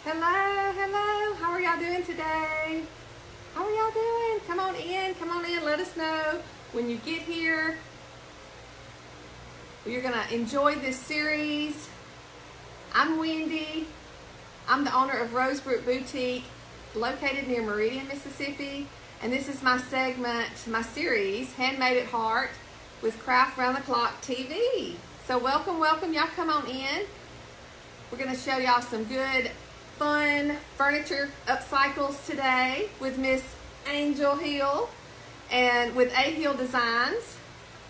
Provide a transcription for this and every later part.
Hello, hello. How are y'all doing today? How are y'all doing? Come on in. Let us know when you get here. You're gonna enjoy this series. I'm Wendy. I'm the owner of Rosebrook Boutique, located near Meridian, Mississippi. And this is my segment, my series, Handmade at Heart with Craft Round the Clock TV. So welcome. Y'all come on in. We're gonna show y'all some good, fun furniture upcycles today with Miss Angel Hill and with A Hill Designs.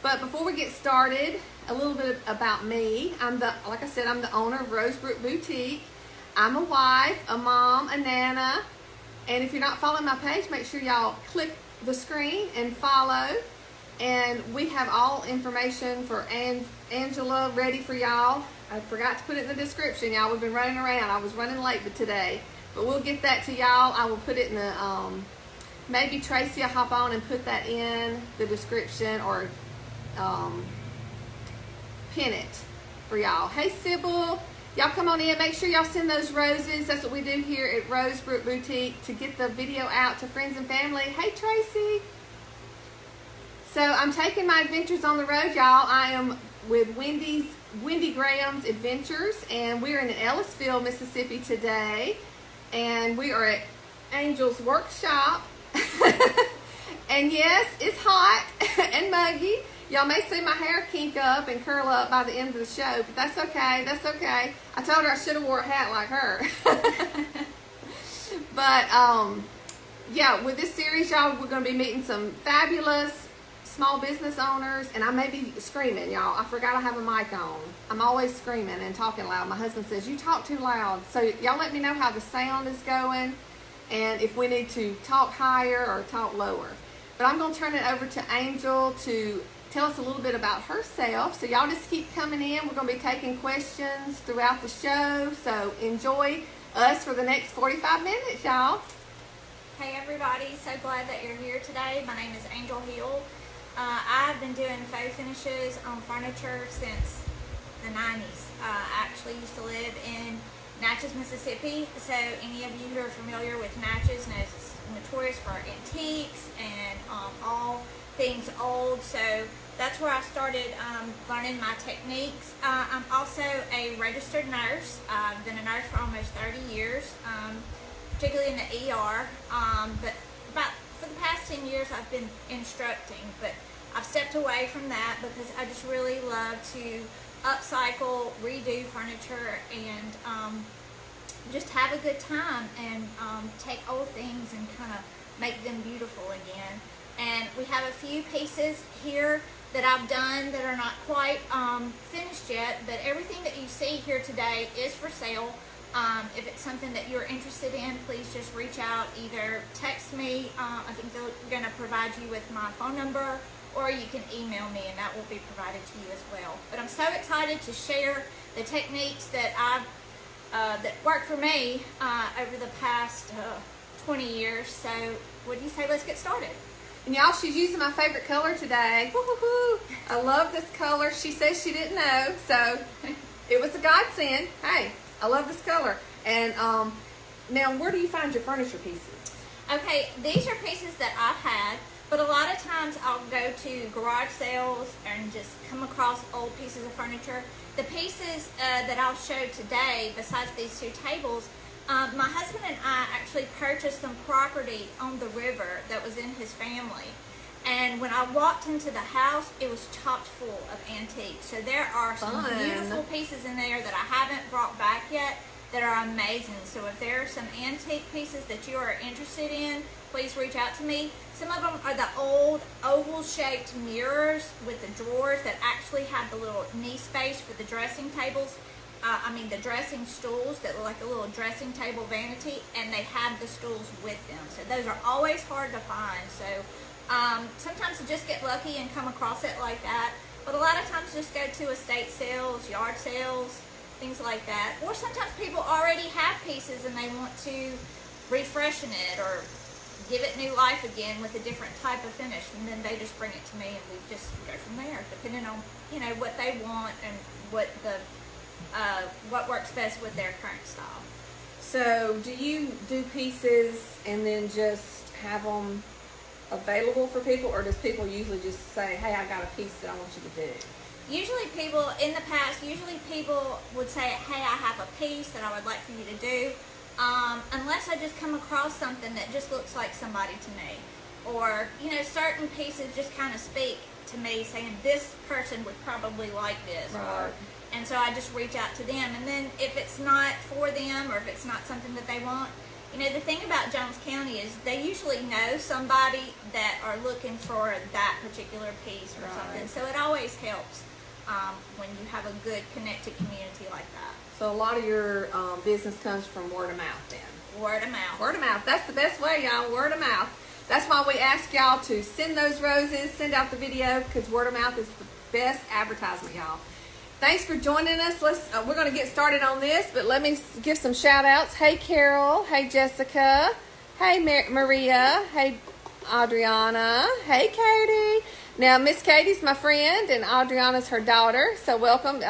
But before we get started, a little bit about me. Like I said, I'm the owner of Rosebrook Boutique. I'm a wife, a mom, a nana. And if you're not following my page, make sure y'all click the screen and follow. And we have all information for Angela ready for y'all. I forgot to put it in the description, y'all. We've been running around. I was running late today. But we'll get that to y'all. I will put it in the, maybe Tracy will hop on and put that in the description or pin it for y'all. Hey, Sybil. Y'all come on in. Make sure y'all send those roses. That's what we do here at Rosebrook Boutique to get the video out to friends and family. Hey, Tracy. So I'm taking my adventures on the road, y'all. I am with Wendy Graham's Adventures, and we're in Ellisville, Mississippi today. And we are at Angel's workshop. And yes, it's hot and muggy. Y'all may see my hair kink up and curl up by the end of the show, but that's okay. That's okay. I told her I should have wore a hat like her. But yeah, with this series, y'all, we're going to be meeting some fabulous small business owners, and I may be screaming, y'all. I forgot I have a mic on. I'm always screaming and talking loud. My husband says, you talk too loud. So y'all let me know how the sound is going and if we need to talk higher or talk lower. But I'm going to turn it over to Angel to tell us a little bit about herself. So y'all just keep coming in. We're going to be taking questions throughout the show. So enjoy us for the next 45 minutes, y'all. Hey everybody, so glad that you're here today. My name is Angel Hill. I've been doing faux finishes on furniture since the 90s. I actually used to live in Natchez, Mississippi. So any of you who are familiar with Natchez know it's notorious for antiques and all things old. So that's where I started learning my technies. I'm also a registered nurse. I've been a nurse for almost 30 years, particularly in the ER. But for the past 10 years, I've been instructing. But I've stepped away from that because I just really love to upcycle, redo furniture, and just have a good time and take old things and kind of make them beautiful again. And we have a few pieces here that I've done that are not quite finished yet, but everything that you see here today is for sale. If it's something that you're interested in, please just reach out. Either text me, I think they're going to provide you with my phone number, or you can email me and that will be provided to you as well. But I'm so excited to share the techniques that that worked for me over the past 20 years. So what do you say, let's get started? And y'all, she's using my favorite color today. Woo-hoo-hoo. I love this color. She says she didn't know, so it was a godsend. Hey, I love this color. And now, where do you find your furniture pieces? Okay, these are pieces that I've had, but a lot of times I'll go to garage sales and just come across old pieces of furniture. The pieces that I'll show today, besides these two tables, my husband and I actually purchased some property on the river that was in his family. And when I walked into the house, it was chock full of antiques. So there are some beautiful pieces in there that I haven't brought back yet that are amazing. So if there are some antique pieces that you are interested in, please reach out to me. Some of them are the old oval-shaped mirrors with the drawers that actually have the little knee space for the dressing tables. The dressing stools that look like a little dressing table vanity, and they have the stools with them. So those are always hard to find. So sometimes you just get lucky and come across it like that. But a lot of times just go to estate sales, yard sales, things like that. Or sometimes people already have pieces and they want to refreshen it or give it new life again with a different type of finish, and then they just bring it to me and we just go from there, depending on what they want and what works best with their current style. So do you do pieces and then just have them available for people, or does people usually just say, hey, I got a piece that I want you to do? Usually people, in the past, people would say, hey, I have a piece that I would like for you to do. Unless I just come across something that just looks like somebody to me. Or, certain pieces just kind of speak to me saying this person would probably like this. Right. And so I just reach out to them. And then if it's not for them or if it's not something that they want, the thing about Jones County is they usually know somebody that are looking for that particular piece or something. So it always helps when you have a good connected community like that. So a lot of your business comes from word of mouth then? Word of mouth. Word of mouth. That's the best way, y'all. Word of mouth. That's why we ask y'all to send those roses, send out the video, because word of mouth is the best advertisement, y'all. Thanks for joining us. We're going to get started on this, but let me give some shout outs. Hey, Carol. Hey, Jessica. Hey, Maria. Hey, Adriana. Hey, Katie. Now, Miss Katie's my friend, and Adriana's her daughter, so welcome.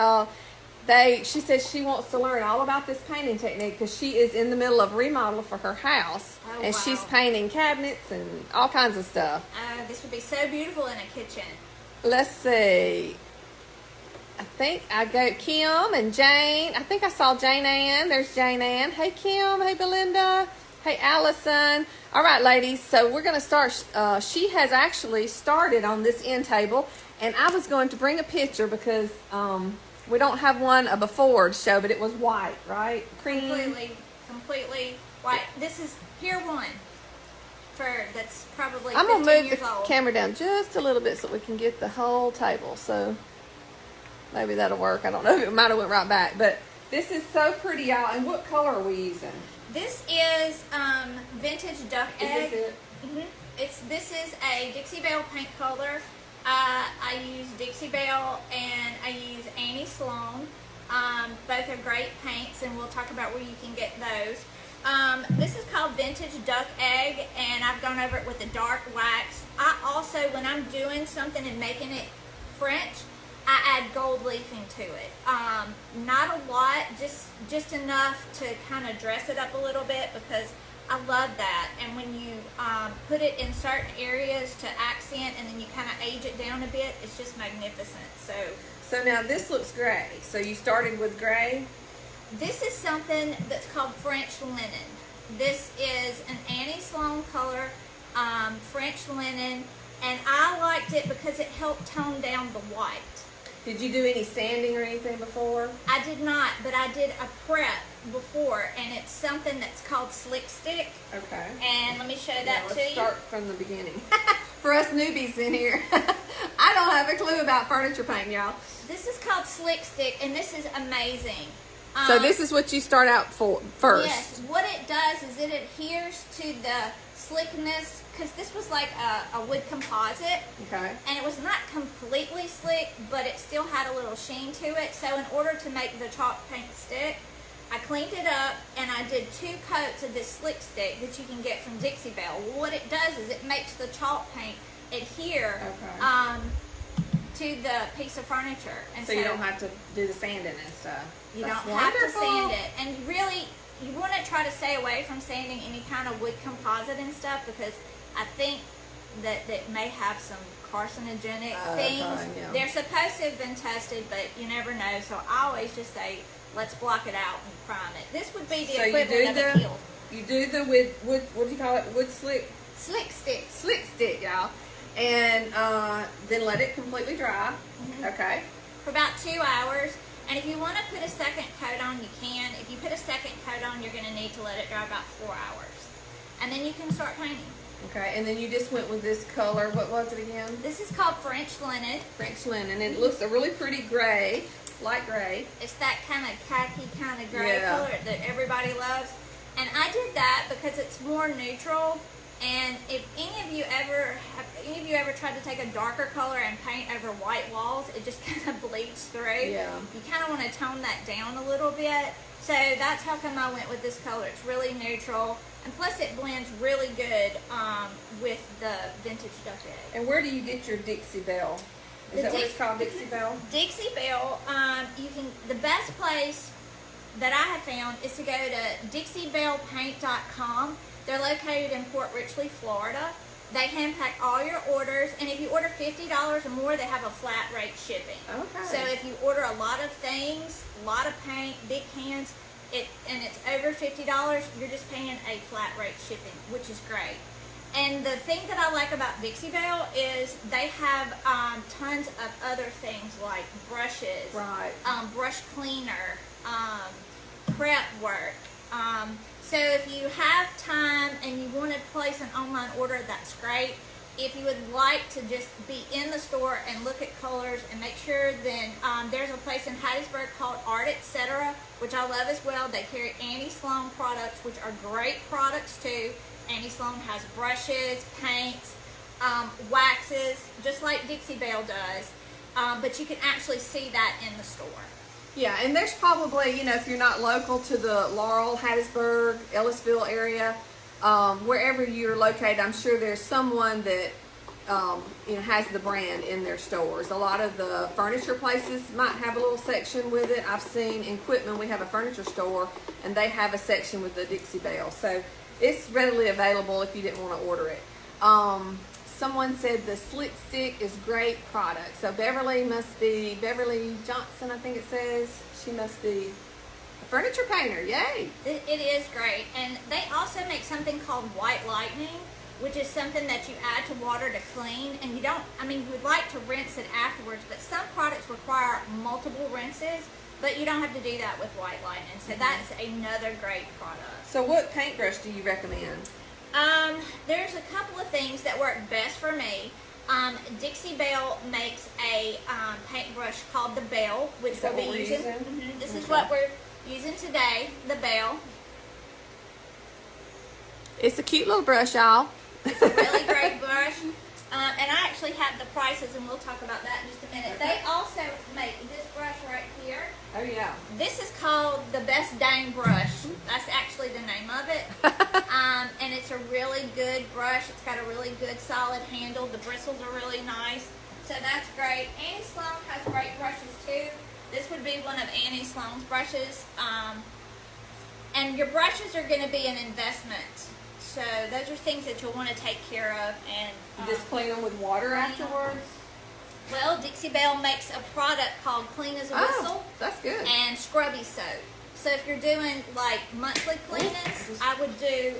She says she wants to learn all about this painting technique because she is in the middle of remodel for her house. Oh, and wow. She's painting cabinets and all kinds of stuff. This would be so beautiful in a kitchen. Let's see. I think I go Kim and Jane. I think I saw Jane Ann. There's Jane Ann. Hey, Kim. Hey, Belinda. Hey, Allison. All right, ladies. So we're going to start. She has actually started on this end table. And I was going to bring a picture because we don't have one a before to show, but it was white, right? Cream. Completely white. This is here one. That's probably I'm 15 going to move years the old. camera down just a little bit so we can get the whole table. So maybe that'll work. I don't know. It might have went right back. But this is so pretty, y'all. And what color are we using? This is vintage duck egg. Is this it? Mm-hmm. This is a Dixie Belle paint color. I use Dixie Belle and I use Annie Sloan. Both are great paints, and we'll talk about where you can get those. This is called Vintage Duck Egg, and I've gone over it with a dark wax. I also, when I'm doing something and making it French, I add gold leafing to it. Not a lot, just enough to kind of dress it up a little bit because I love that. And when you put it in certain areas to accent and then you kind of age it down a bit, it's just magnificent. So now this looks gray. So you started with gray? This is something that's called French linen. This is an Annie Sloan color, French linen, and I liked it because it helped tone down the white. Did you do any sanding or anything before? I did not, but I did a prep before, and it's something that's called Slick Stick. Okay. And let me show that to you. Let's start from the beginning. For us newbies in here, I don't have a clue about furniture paint, y'all. This is called Slick Stick, and this is amazing. So this is what you start out for first. Yes. What it does is it adheres to the slickness, because this was like a wood composite. Okay. And it was not completely slick, but it still had a little sheen to it. So in order to make the chalk paint stick, I cleaned it up and I did 2 coats of this Slick Stick that you can get from Dixie Belle. What it does is it makes the chalk paint adhere to the piece of furniture. And so you don't have to do the sanding and stuff. You don't have to sand it. And really, you want to try to stay away from sanding any kind of wood composite and stuff because I think that may have some carcinogenic things. Yeah. They're supposed to have been tested, but you never know. So I always just say, let's block it out and prime it. This would be the equivalent of a kilt. You do the wood, what do you call it? Wood slick? Slick stick. Slick stick, y'all. And then let it completely dry. Mm-hmm. Okay. For about 2 hours. And if you want to put a second coat on, you can. If you put a second coat on, you're going to need to let it dry about 4 hours. And then you can start painting. Okay, and then you just went with this color. What was it again? This is called French linen. French linen. It looks a really pretty gray, light gray. It's that kind of khaki kind of gray color that everybody loves. And I did that because it's more neutral. And if any of you ever tried to take a darker color and paint over white walls, it just kind of bleeds through. Yeah. You kind of want to tone that down a little bit. So that's how come I went with this color. It's really neutral. And plus it blends really good with the vintage duck egg. And where do you get your Dixie Belle? Is that what it's called, Dixie Belle? Dixie Belle, the best place that I have found is to go to DixieBellePaint.com. They're located in Port Richey, Florida. They hand pack all your orders, and if you order $50 or more, they have a flat rate shipping. Okay. So if you order a lot of things, a lot of paint, big cans, and it's over $50, you're just paying a flat rate shipping, which is great. And the thing that I like about Dixie Belle is they have tons of other things like brushes, Right. Brush cleaner, prep work. So if you have time and you want to place an online order, that's great. If you would like to just be in the store and look at colors and make sure, then there's a place in Hattiesburg called Art Etc., which I love as well. They carry Annie Sloan products, which are great products too. Annie Sloan has brushes, paints, waxes, just like Dixie Belle does. But you can actually see that in the store. Yeah, and there's probably, if you're not local to the Laurel, Hattiesburg, Ellisville area, wherever you're located, I'm sure there's someone that, has the brand in their stores. A lot of the furniture places might have a little section with it. I've seen in Quitman, we have a furniture store, and they have a section with the Dixie Belle. So it's readily available if you didn't want to order it. Someone said the Slick Stick is great product. So Beverly Johnson, I think it says. She must be a furniture painter. Yay! It is great. And they also make something called White Lightning, which is something that you add to water to clean. And you would like to rinse it afterwards, but some products require multiple rinses, but you don't have to do that with White Lightning. So that's another great product. So what paintbrush do you recommend? There's a couple of things that work best for me. Dixie Belle makes a paintbrush called the Belle, which we'll be using. This is what we're using today, the Belle. It's a cute little brush, y'all. It's a really great brush. And I actually have the prices, and we'll talk about that in just a minute. They also make this brush right here. Oh, yeah. This is called the Best Dang Brush. That's actually the name of it. And it's a really good brush. It's got a really good solid handle. The bristles are really nice. So that's great. Annie Sloan has great brushes too. This would be one of Annie Sloan's brushes. And your brushes are going to be an investment. So those are things that you'll want to take care of. And just clean them with water afterwards? Well, Dixie Belle makes a product called Clean as a Whistle. Oh, that's good. And Scrubby Soap. So if you're doing like monthly cleanings, I would do,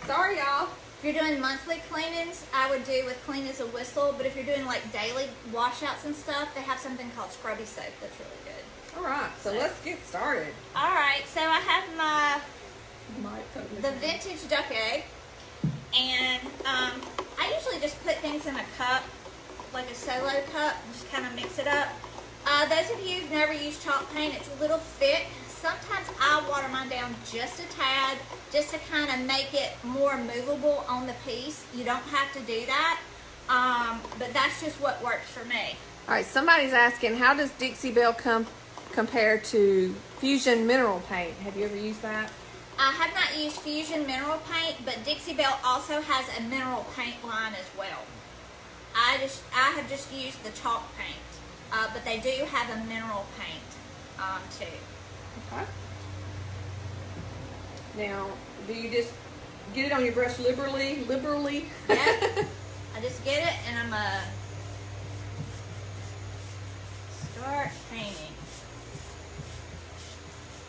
sorry y'all. If you're doing monthly cleanings, I would do with Clean as a Whistle. But if you're doing like daily washouts and stuff, they have something called Scrubby Soap that's really good. All right, so let's get started. All right, so I have the vintage duck egg, and I usually just put things in a cup, like a solo cup, just kind of mix it up. Those of you who've never used chalk paint, it's a little thick. Sometimes I water mine down just a tad, just to kind of make it more movable on the piece. You don't have to do that, but that's just what works for me. All right, somebody's asking, how does Dixie Belle compare to Fusion Mineral Paint? Have you ever used that? I have not used Fusion Mineral Paint, but Dixie Belle also has a mineral paint line as well. I have just used the chalk paint, but they do have a mineral paint too. Okay. Now, do you just get it on your brush liberally? Yep. I just get it and I'm gonna start painting.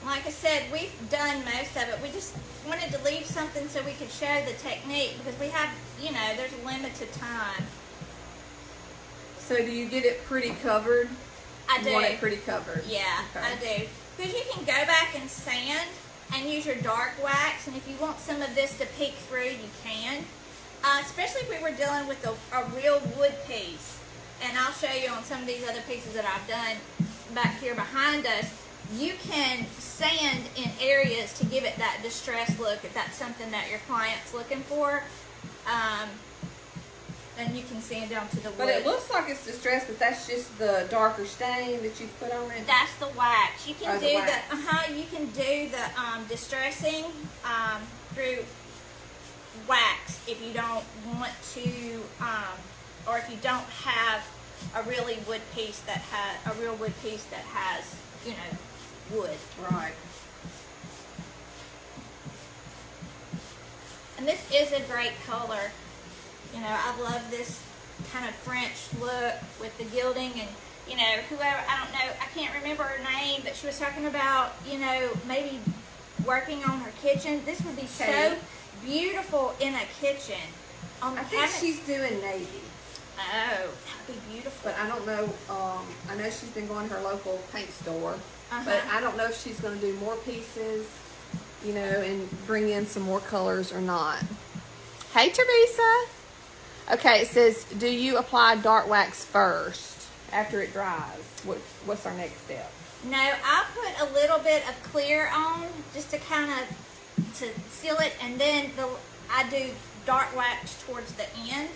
Like I said, we've done most of it. We just wanted to leave something so we could show the technique because we have, there's limited time. So do you get it pretty covered? I do. You want it pretty covered? Yeah, okay. I do. Because you can go back and sand and use your dark wax, and if you want some of this to peek through, you can. Especially if we were dealing with a real wood piece. And I'll show you on some of these other pieces that I've done back here behind us. You can sand in areas to give it that distressed look if that's something that your client's looking for. And you can sand down to the wood. But it looks like it's distressed, but that's just the darker stain that you put on it. That's the wax. You can do wax. You can do the distressing through wax if you don't want to, or if you don't have a really wood piece that has, wood. Right. And this is a great color. You know, I love this kind of French look with the gilding, and you know, whoever, I don't know, I can't remember her name, but she was talking about, you know, maybe working on her kitchen. This would be so beautiful in a kitchen. I think she's doing navy. Oh, that would be beautiful. But I don't know, I know she's been going to her local paint store, but I don't know if she's going to do more pieces, you know, and bring in some more colors or not. Hey, Teresa. Okay, it says, do you apply dark wax first after it dries? What's our next step? No, I put a little bit of clear on just to kind of to seal it, and then I do dark wax towards the end.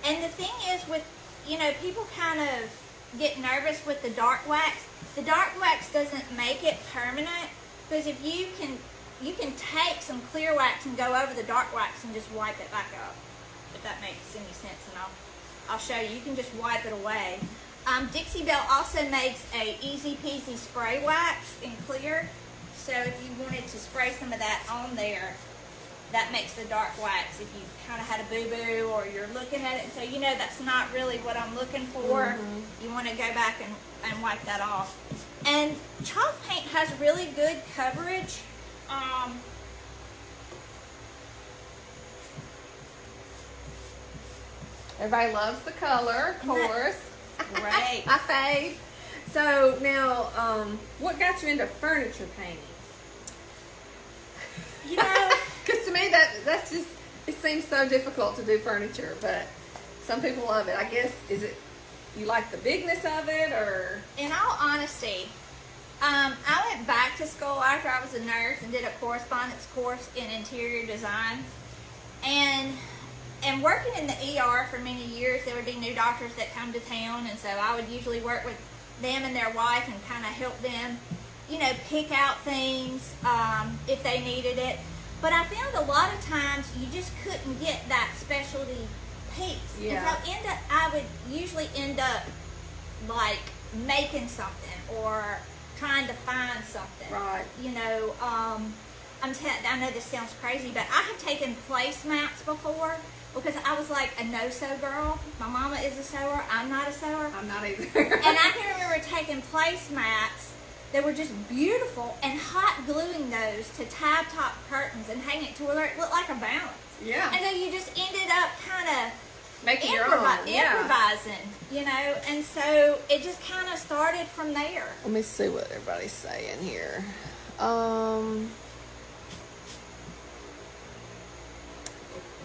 And the thing is, with, you know, people kind of get nervous with the dark wax. The dark wax doesn't make it permanent, because if you can take some clear wax and go over the dark wax and just wipe it back up, if that makes any sense, and I'll show you. You can just wipe it away. Dixie Belle also makes a easy peasy spray wax in clear, so if you wanted to spray some of that on there, that makes the dark wax. If you kind of had a boo-boo or you're looking at it and say, you know, that's not really what I'm looking for, you want to go back and wipe that off. And chalk paint has really good coverage. Everybody loves the color, of course. Right. I fave. So now, what got you into furniture painting? You know, because to me that's just, it seems so difficult to do furniture, but some people love it. I guess, is it you like the bigness of it, or? In all honesty, I went back to school after I was a nurse and did a correspondence course in interior design, and working in the ER for many years, there would be new doctors that come to town, and so I would usually work with them and their wife and kind of help them, you know, pick out things if they needed it. But I found a lot of times you just couldn't get that specialty piece. Yeah. And so I would usually end up like making something or trying to find something. Right. You know, I know this sounds crazy, but I have taken placemats before because I was like a no-sew girl. My mama is a sewer. I'm not a sewer. I'm not either. And I can remember taking placemats that were just beautiful and hot gluing those to tab top curtains and hanging it to where it looked like a balance. Yeah. And then you just ended up kind of making your own. improvising, you know, and so it just kind of started from there. Let me see what everybody's saying here.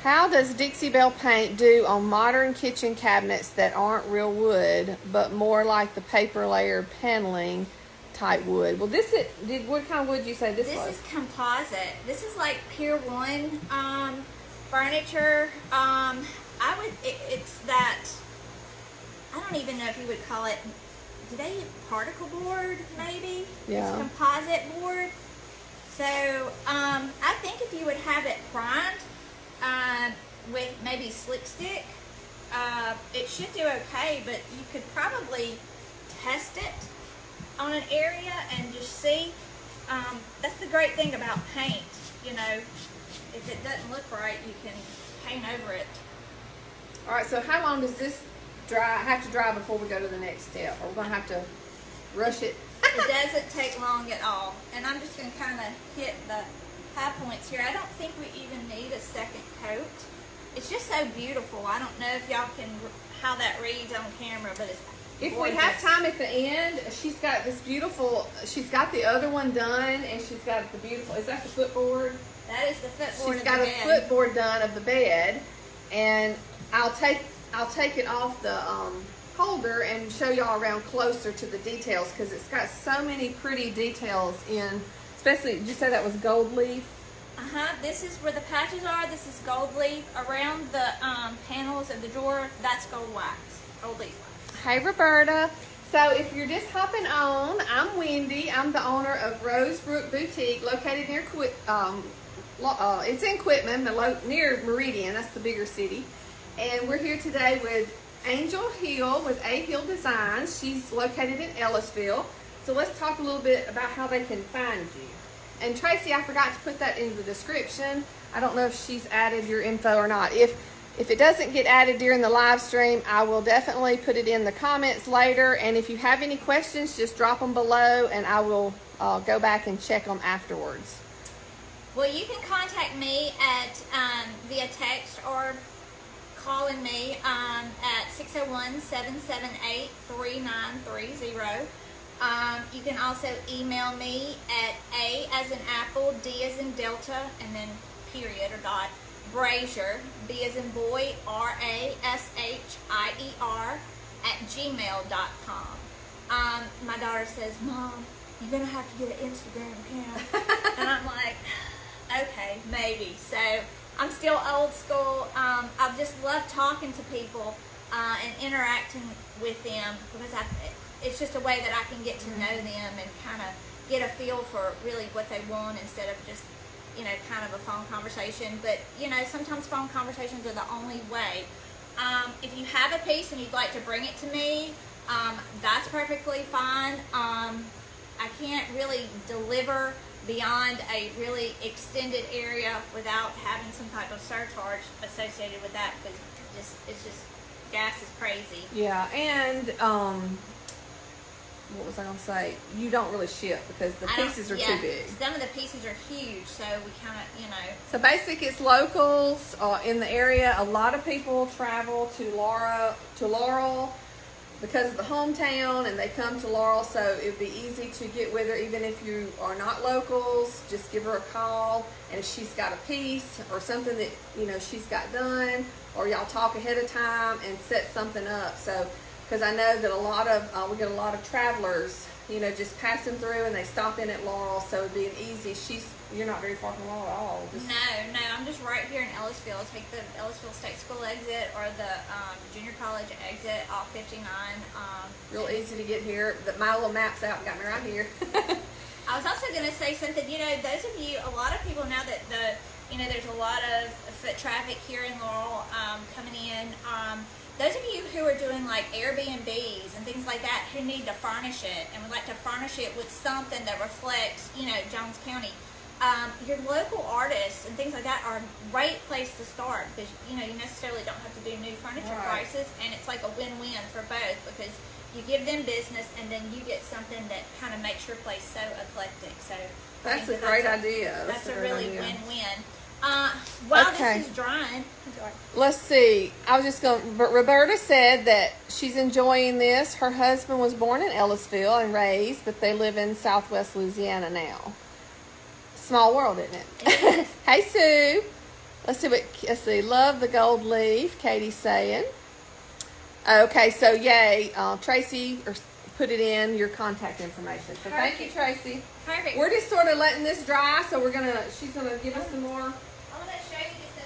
How does Dixie Belle paint do on modern kitchen cabinets that aren't real wood, but more like the paper layer paneling type wood? Well, what kind of wood did you say this was? This is composite. This is like Pier 1 furniture. It's that, I don't even know if you would call it, do they particle board maybe? Yeah. It's composite board. So, I think if you would have it primed, with maybe slick stick, it should do okay, but you could probably test it on an area and just see. That's the great thing about paint, you know, if it doesn't look right, you can paint over it. All right, so how long does this have to dry before we go to the next step? Are we going to have to rush it? It doesn't take long at all, and I'm just going to kind of hit the high points here. I don't think we even need a second coat. It's just so beautiful. I don't know if y'all can, how that reads on camera, but it's if gorgeous. we have time at the end, she's got this beautiful, she's got the other one done, and she's got the beautiful, is that the footboard? That is the footboard. She's got a footboard done of the bed, and I'll take it off the holder and show y'all around closer to the details, because it's got so many pretty details in. Especially, did you say that was gold leaf? This is where the patches are. This is gold leaf. Around the panels of the drawer, that's gold wax. Gold leaf wax. Hey, Roberta. So if you're just hopping on, I'm Wendy. I'm the owner of Rosebrook Boutique, located near it's in Quitman, near Meridian. That's the bigger city. And we're here today with Angel Hill with A Hill Designs. She's located in Ellisville. So let's talk a little bit about how they can find you. And Tracy, I forgot to put that in the description. I don't know if she's added your info or not. If it doesn't get added during the live stream, I will definitely put it in the comments later. And if you have any questions, just drop them below and I will go back and check them afterwards. Well, you can contact me at via text or calling me at 601-778-3930. You can also email me at A as in apple, D as in delta, and then period or dot, Brazier, B as in boy, RASHIER @gmail.com. My daughter says, Mom, you're going to have to get an Instagram account. And I'm like, okay, maybe. So I'm still old school. I've just loved talking to people and interacting with them because it's just a way that I can get to know them and kind of get a feel for really what they want instead of just, kind of a phone conversation. But, sometimes phone conversations are the only way. If you have a piece and you'd like to bring it to me, that's perfectly fine. I can't really deliver beyond a really extended area without having some type of surcharge associated with that because it's just gas is crazy. Yeah, and what was I going to say? You don't really ship because the pieces are too big. Some of the pieces are huge, so we kind of, So basically it's locals in the area. A lot of people travel to Laurel because of the hometown, and they come to Laurel, so it would be easy to get with her even if you are not locals. Just give her a call, and if she's got a piece or something that she's got done, or y'all talk ahead of time and set something up. So because I know that we get a lot of travelers just passing through, and they stop in at Laurel, so it'd be an easy. You're not very far from Laurel at all. No, I'm just right here in Ellisville. Take the Ellisville State School exit or the junior college exit off 59. Real easy to get here. My little map's out and got me right here. I was also going to say something. Those of you, a lot of people now that there's a lot of foot traffic here in Laurel coming in. Those of you who are doing like Airbnbs and things like that who need to furnish it and would like to furnish it with something that reflects, Jones County, your local artists and things like that are a great place to start because, you necessarily don't have to do new furniture prices, and it's like a win-win for both because you give them business and then you get something that kind of makes your place so eclectic. So that's a great idea. That's a really win-win. While this is drying, let's see. I was just going. But Roberta said that she's enjoying this. Her husband was born in Ellisville and raised, but they live in Southwest Louisiana now. Small world, isn't it? Hey Sue. Let's see. Love the gold leaf. Katie's saying. Okay, so yay, Tracy, or put it in your contact information. So thank you, Tracy. Perfect. We're just sort of letting this dry, so she's gonna give us some more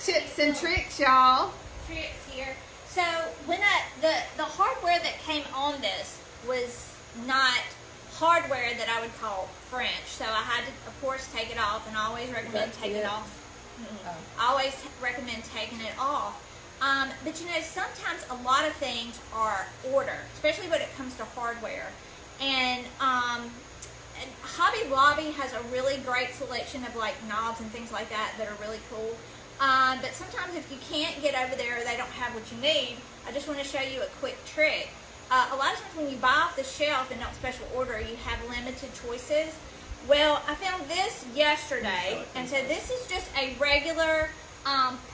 tips and tricks, y'all. Tricks here. So when the hardware that came on this was not hardware that I would call French, so I had to, of course, take it off, and I always recommend taking it off. I always recommend taking it off. But sometimes a lot of things are order, especially when it comes to hardware. And Hobby Lobby has a really great selection of like knobs and things like that that are really cool. But sometimes if you can't get over there or they don't have what you need, I just want to show you a quick trick. A lot of times when you buy off the shelf and don't special order, you have limited choices. Well, I found this yesterday, and so this is just a regular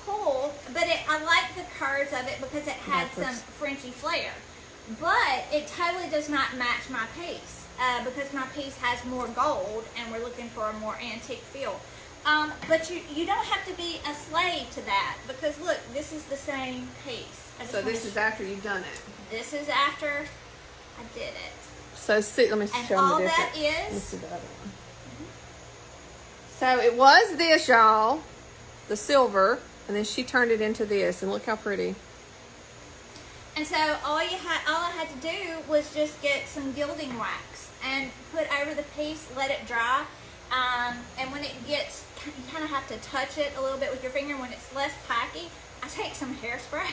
pull, but I like the curves of it because it had some Frenchy flair. But it totally does not match my piece because my piece has more gold, and we're looking for a more antique feel. But you don't have to be a slave to that because look, this is the same piece. So this is after you've done it. This is after I did it. So see, let me show you all the that difference. is. Let me see the other one. So it was this, y'all, the silver, and then she turned it into this, and look how pretty. And so all I had to do was just get some gilding wax and put over the piece, let it dry. And when it gets, you kind of have to touch it a little bit with your finger. When it's less tacky, I take some hairspray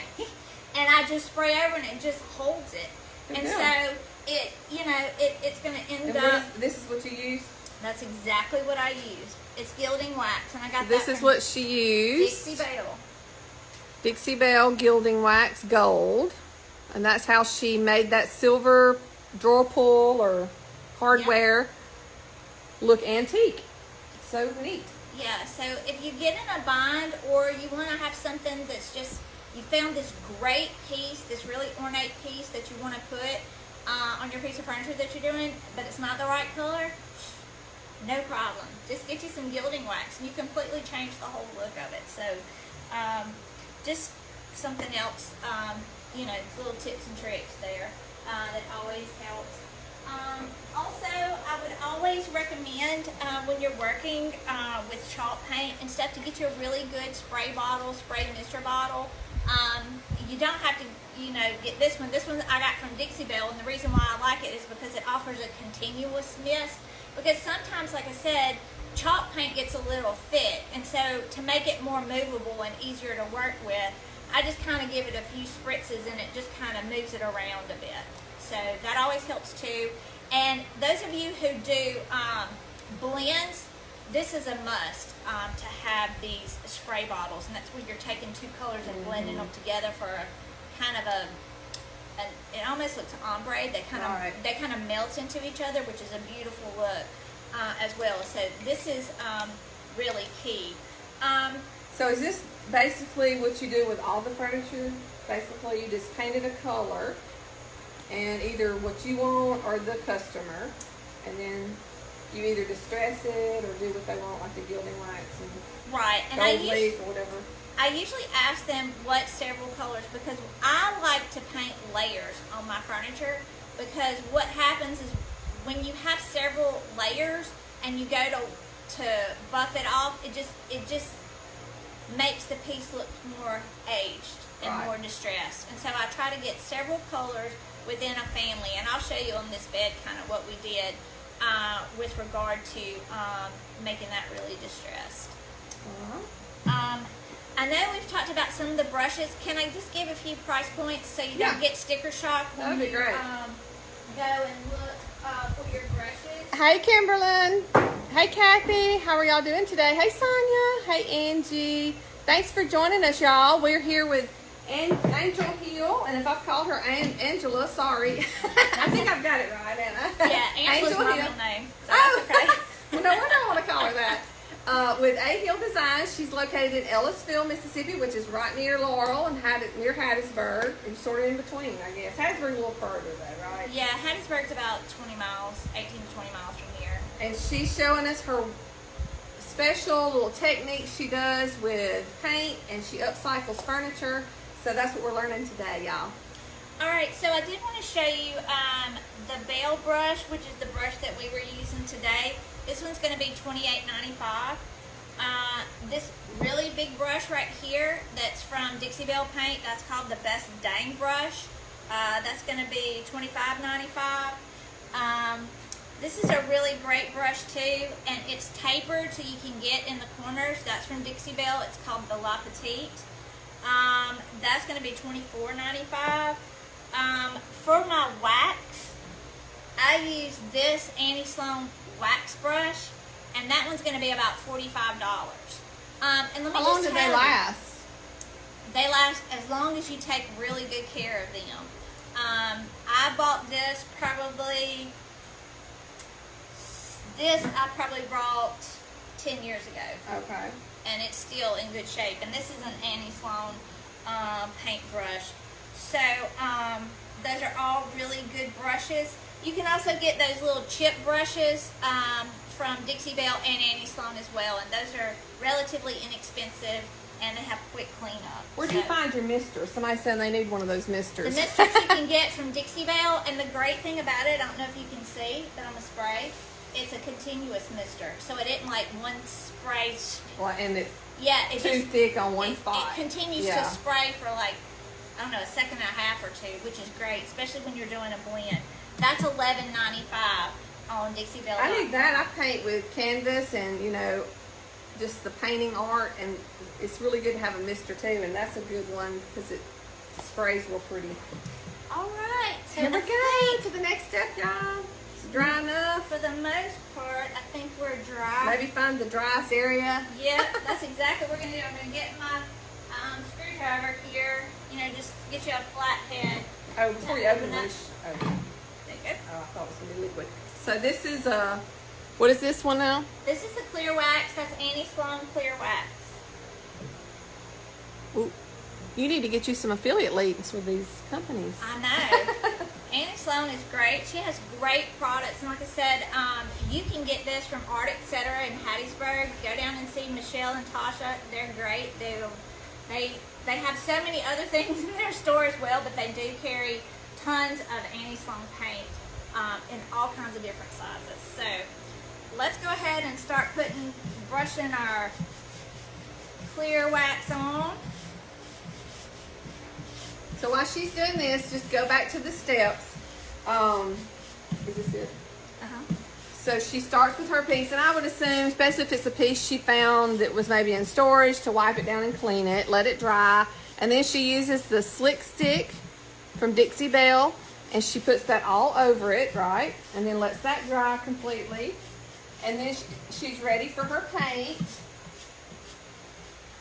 and I just spray over and it just holds it. And so it's going to end And up. this is what you use? That's exactly what I use. It's Gilding Wax, and I got This that is from what she used. Dixie Belle. Dixie Belle Gilding Wax Gold. And that's how she made that silver drawer pull or hardware look antique. So neat. Yeah, so if you get in a bind or you want to have something that's just, you found this great piece, this really ornate piece that you want to put on your piece of furniture that you're doing, but it's not the right color, no problem. Just get you some Gilding Wax and you completely change the whole look of it. So just something else, little tips and tricks there that always helps. Also, I would always recommend when you're working with chalk paint and stuff to get you a really good spray mister bottle. You don't have to, get this one. This one I got from Dixie Belle, and the reason why I like it is because it offers a continuous mist. Because sometimes, like I said, chalk paint gets a little thick, and so to make it more movable and easier to work with, I just kind of give it a few spritzes and it just kind of moves it around a bit. So that always helps too. And those of you who do blends, this is a must to have these spray bottles, and that's where you're taking two colors and blending them together for a kind of it almost looks ombre. They kind of melt into each other, which is a beautiful look as well. So this is really key. So is this basically what you do with all the furniture? Basically, you just painted a color, and either what you want or the customer, and then you either distress it or do what they want, like the Gilding Wax and gold leaf or whatever. I usually ask them what several colors, because I like to paint layers on my furniture, because what happens is when you have several layers and you go to buff it off, it just makes the piece look more aged and more distressed. And so I try to get several colors within a family, and I'll show you on this bed kind of what we did with regard to making that really distressed. I know we've talked about some of the brushes. Can I just give a few price points so you don't get sticker shock when you go and look for your brushes? Hey, Kimberlyn. Hey, Kathy. How are y'all doing today? Hey, Sonia. Hey, Angie. Thanks for joining us, y'all. We're here with Angel Hill, and if I've called her Angela, sorry. I think I've got it right, Anna. Yeah, Angela's my middle name, so that's okay. Well, no wonder I want to call her that. With A Hill Designs, she's located in Ellisville, Mississippi, which is right near Laurel and near Hattiesburg, and sort of in between, I guess. Hattiesburg's a little further, though, right? Yeah, Hattiesburg's about 20 miles, 18 to 20 miles from here. And she's showing us her special little techniques she does with paint, and she upcycles furniture. So that's what we're learning today, y'all. All right, so I did want to show you the Belle brush, which is the brush that we were using today. This one's going to be $28.95. This really big brush right here that's from Dixie Belle Paint, that's called the Best Dang brush. That's going to be $25.95. This is a really great brush too, and it's tapered so you can get in the corners. That's from Dixie Belle. It's called the La Petite. That's going to be $24.95. For my wax, I use this Annie Sloan wax brush, and that one's going to be about $45. And let me How long do they last? They last as long as you take really good care of them. I bought this I probably bought 10 years ago. Okay. And it's still in good shape. And this is an Annie Sloan paintbrush. So those are all really good brushes. You can also get those little chip brushes from Dixie Belle and Annie Sloan as well, and those are relatively inexpensive and they have quick cleanup. Where'd you find your mister? Somebody said they need one of those misters. The misters you can get from Dixie Belle, and the great thing about it, I don't know if you can see, but on the spray, it's a continuous mister, so it isn't like one spray. Well, and it's too thick on one spot. It continues to spray for like, I don't know, a second and a half or two, which is great, especially when you're doing a blend. That's $11.95 on Dixie Belle. I need that. I paint with canvas and, just the painting art, and it's really good to have a mister too, and that's a good one because it sprays real pretty. All right. So Here we let's go see. to the next step, y'all. It's dry enough. For the most part, I think we're dry. Maybe find the driest area. Yep, that's exactly what we're going to do. I'm going to get my screwdriver here, just get you a flat head. Oh, before you open that. this. Oh, There you go. I thought it was going to be liquid. So this is what is this one now? This is the clear wax. That's Annie Sloan clear wax. Ooh. You need to get you some affiliate links with these companies. I know. Annie Sloan is great. She has great products. And like I said, you can get this from Art Etc. in Hattiesburg. Go down and see Michelle and Tasha. They're great. They have so many other things in their store as well, but they do carry tons of Annie Sloan paint in all kinds of different sizes. So let's go ahead and start brushing our clear wax on. So while she's doing this, just go back to the steps. Is this it? Uh-huh. So she starts with her piece, and I would assume, especially if it's a piece she found that was maybe in storage, to wipe it down and clean it, let it dry. And then she uses the slick stick from Dixie Belle, and she puts that all over it, right? And then lets that dry completely. And then she's ready for her paint.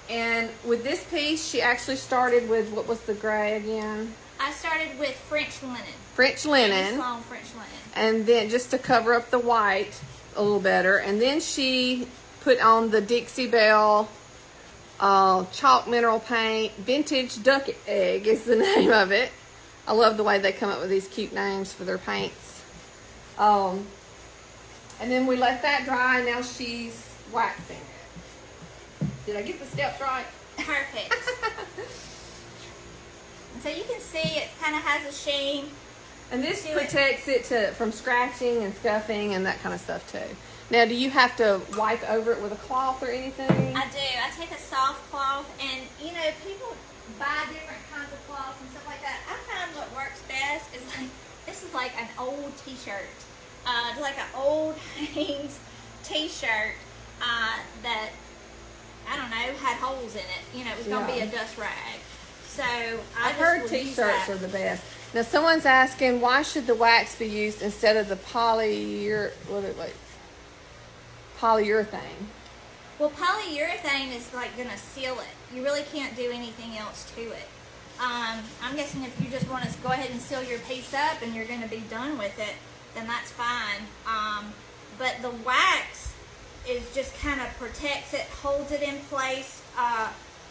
And with this piece, she actually started with, what was the gray again? I started with French linen. French Annie linen. Sloan French linen. And then just to cover up the white a little better. And then she put on the Dixie Belle chalk mineral paint. Vintage Duck Egg is the name of it. I love the way they come up with these cute names for their paints. And then we let that dry, and now she's waxing it. Did I get the steps right? Perfect. And so you can see it kind of has a sheen. And this protects it from scratching and scuffing and that kind of stuff too. Now, do you have to wipe over it with a cloth or anything? I do. I take a soft cloth, and people buy different kinds of cloths and stuff like that. I find what works best is this is like an old t-shirt. Like an old Hanes t-shirt that, I don't know, had holes in it. It was going to be a dust rag. So I've heard t-shirts are the best. Now someone's asking, why should the wax be used instead of the polyurethane? Well, polyurethane is going to seal it. You really can't do anything else to it. I'm guessing if you just want to go ahead and seal your piece up and you're going to be done with it, then that's fine. But the wax is just kind of protects it, holds it in place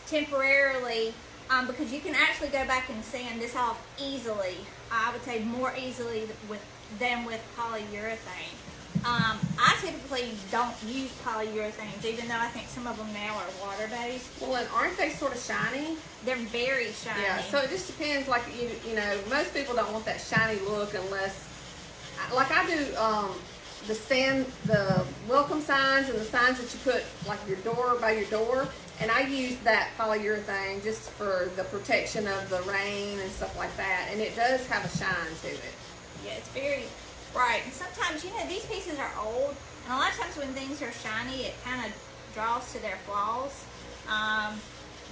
temporarily, because you can actually go back and sand this off easily. I would say more easily than with polyurethane. I typically don't use polyurethanes, even though I think some of them now are water-based. Well, and aren't they sort of shiny? They're very shiny. Yeah, so it just depends. Like, most people don't want that shiny look unless, like I do, the welcome signs and the signs that you put like by your door, and I use that polyurethane just for the protection of the rain and stuff like that, and it does have a shine to it. Yeah, it's very bright. And sometimes, these pieces are old, and a lot of times when things are shiny, it kind of draws to their flaws.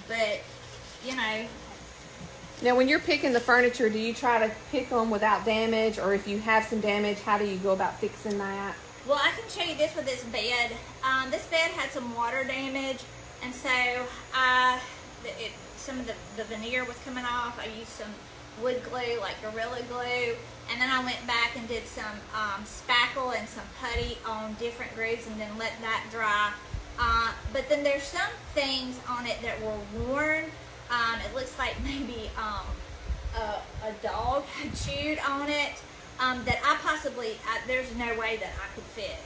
But, Now, when you're picking the furniture, do you try to pick them without damage, or if you have some damage, how do you go about fixing that? Well, I can show you this with this bed. This bed had some water damage, and so some of the veneer was coming off. I used some wood glue, like Gorilla Glue, and then I went back and did some spackle and some putty on different grooves, and then let that dry. But then there's some things on it that were worn. It looks like maybe a dog had chewed on it, that there's no way that I could fix.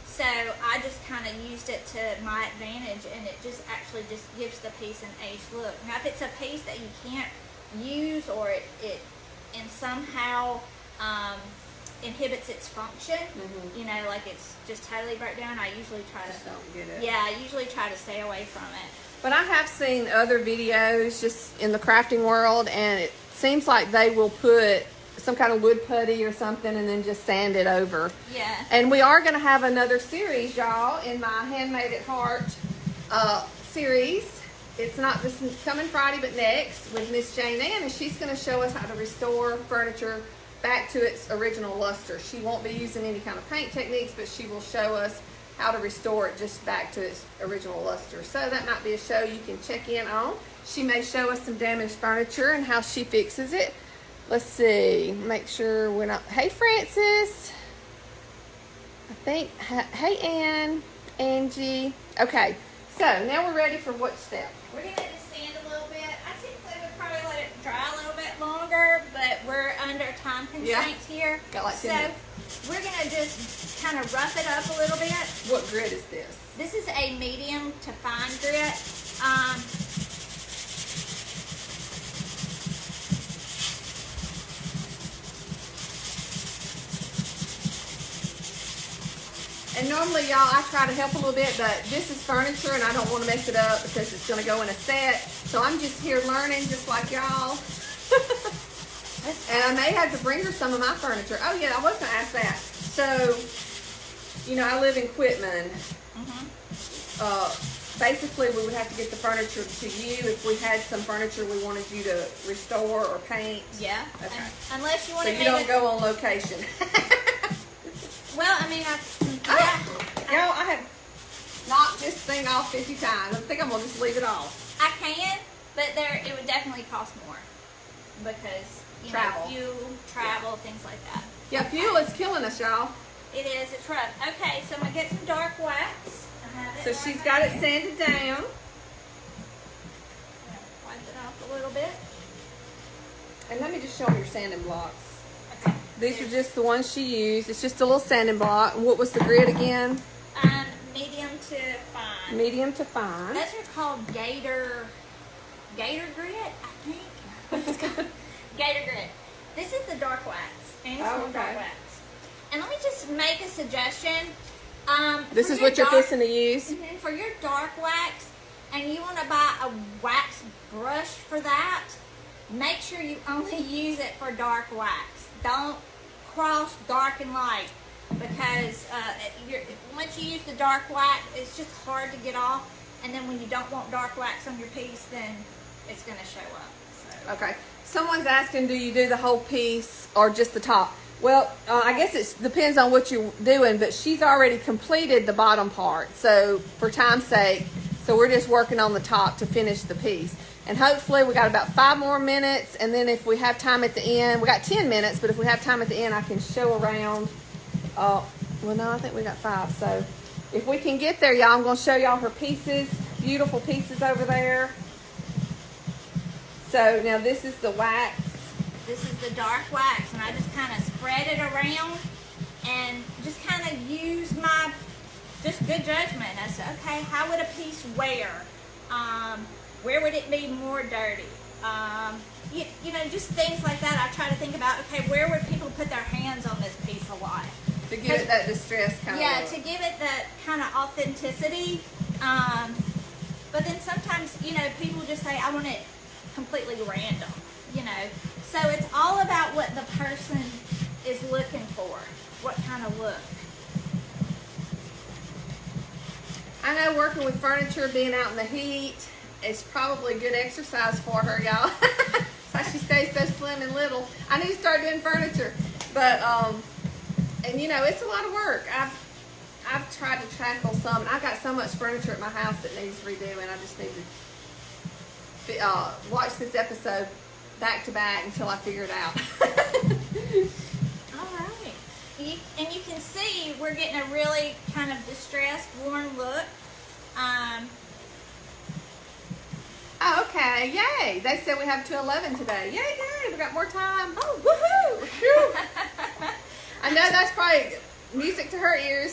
So I just kind of used it to my advantage, and it just actually just gives the piece an aged look. Now, if it's a piece that you can't use, or it and somehow inhibits its function, like it's just totally broke down, I usually try to don't get it. Yeah, I usually try to stay away from it. But I have seen other videos just in the crafting world, and it seems like they will put some kind of wood putty or something and then just sand it over. Yeah. And we are going to have another series, y'all, in my Handmade at Heart series. it's not this coming Friday, but next with Miss Jane Ann, and she's going to show us how to restore furniture back to its original luster. She won't be using any kind of paint techniques, but she will show us how to restore it just back to its original luster. So that might be a show you can check in on. She may show us some damaged furniture and how she fixes it. Let's see, make sure we're not, hey Francis, I think, hey Ann, Angie. Okay, so now we're ready for what step? We're going to just sand a little bit. I typically would probably let it dry a little bit longer, but we're under time constraints here. Got like 10 minutes. We're going to just kind of rough it up a little bit. What grit is this? This is a medium to fine grit. And normally, y'all, I try to help a little bit, but this is furniture and I don't want to mess it up because it's going to go in a set. So I'm just here learning just like y'all. And I may have to bring her some of my furniture. Oh yeah, I was going to ask that. So, you know, I live in Quitman. Basically, we would have to get the furniture to you if we had some furniture we wanted you to restore or paint. Yeah. Okay. Unless you want So to you don't go on location. Well, I mean, Y'all, I have knocked this thing off 50 times. I think I'm going to just leave it off. I can, but it would definitely cost more because, you know, fuel, travel, things like that. Yeah, fuel is killing us, y'all. It is. It's rough. Okay, so I'm going to get some dark wax. So she's got it sanded down. Wipe it off a little bit. And let me just show them your sanding blocks. Okay. These are just the ones she used. It's just a little sanding block. What was the grit again? Medium to fine. Medium to fine. Those are called Gator grit, I think. Gator grit. This is the dark wax. Dark wax. And let me just make a suggestion. This is what you're fixing to use? For your dark wax, and you want to buy a wax brush for that, make sure you only use it for dark wax. Don't cross dark and light, because once you use the dark wax, it's just hard to get off, and then when you don't want dark wax on your piece, then it's going to show up. So. Okay. Someone's asking, do you do the whole piece or just the top? Well, I guess it depends on what you're doing, but she's already completed the bottom part, so for time's sake, so we're just working on the top to finish the piece. And hopefully we got about 5 more minutes, and then if we have time at the end, we got 10 minutes, but if we have time at the end, I can show around. Well, no, I think we got 5, so if we can get there, y'all, I'm going to show y'all her pieces, beautiful pieces over there. So now this is the wax. This is the dark wax, and I just kind of spread it around and just kind of use my just good judgment as to, okay, how would a piece wear? Where would it be more dirty? You know, just things like that. I try to think about, okay, where would people put their hands on this piece a lot? To give it that distressed kind of look. To give it that kind of authenticity. But then sometimes, you know, people just say, I want it completely random, you know. So it's all about what the person is looking for, what kind of look. I know working with furniture, being out in the heat, is probably good exercise for her, y'all. That's why she stays so slim and little. I need to start doing furniture. But, and you know, it's a lot of work. I've tried to tackle some, and I've got so much furniture at my house that needs redoing. I just need to watch this episode back to back until I figure it out. All right. And you can see we're getting a really kind of distressed, worn look. Oh, okay. Yay. They said we have to 11 today. Yay, yay. We got more time. Oh, woohoo. I know that's probably music to her ears.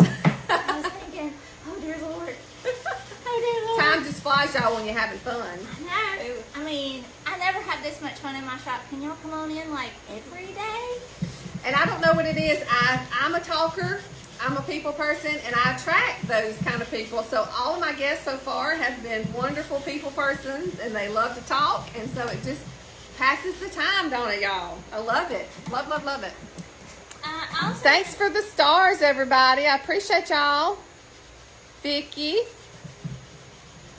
I was thinking, oh, dear Lord. Oh, dear Lord. Time just flies, y'all, when you're having fun. I know. I mean, I never had this much fun in my shop. Can y'all come on in like every day? And I don't know what it is. I'm a talker. I'm a people person, and I attract those kind of people. So all of my guests so far have been wonderful people persons, and they love to talk, and so it just passes the time, don't it, y'all? I love it. Love, love, love it. Thanks for the stars, everybody. I appreciate y'all. Vicky.